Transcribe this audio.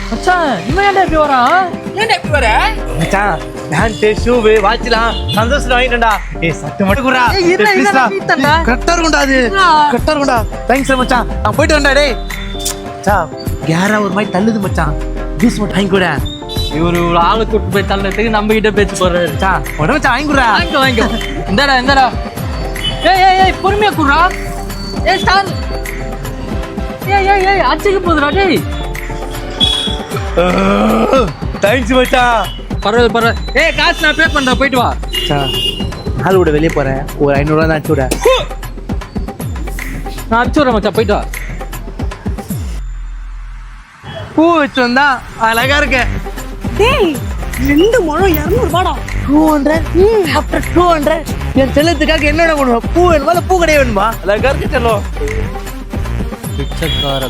மச்சான் இவன் ஏன்டா இப்படி வரான்? ஏன்டா இப்படி வர? மச்சான் பேண்ட் ஷூ வாட்ச்லாம் சந்தோஷம் வாங்கிட்டேன்டா. சட்டு மட்டும் குறா. ஏய் இருடா இருடா வீட்டடா. கரெக்டா இருக்கும்டா அது. கரெக்டா இருக்கும்டா. தேங்க்ஸ் மச்சான். நான் போயிட்டு வரேன்டா டேய். மச்சான் யாரா ஒரு மாதிரி தள்ளுது மச்சான். ஜூஸ் மட்டும் வாங்கி கூட. இவரு ஒரு ஆளை கூட்டு போய் தள்ளதுக்கு நம்ம கிட்ட பேச்சு போறாரு. மச்சான் உடனே மச்சான் வாங்கி குறா. வாங்க இந்தடா. ஏய் பொறுமையா குறா. ஏய் ஸ்டார். ஏய் அச்சுக்கு போதுடா டேய். தேங்க்ஸ் மச்சான். பரவாயில்ல. ஏய் காசு நான் பே பண்றேன் போயிட்டு வா. மச்சான் நாள் விட வெளியே போறேன். ஒரு 500 ரூபா தான் அனுப்பிச்சுட. நான் அனுப்பிச்சுடுறேன் மச்சான் போயிட்டு வா. பூ வச்சு வந்தா அழகா இருக்கு. டேய் 2 முழம் 200 ரூபாடா. 200 ஆஃப்டர் 200 என் செல்லத்துக்காக என்னோட பண்ணுவா? பூ வேணுமா இல்ல பூ கடையே வேணுமா? அழகா இருக்கு செல்லம். பிச்சைக்கார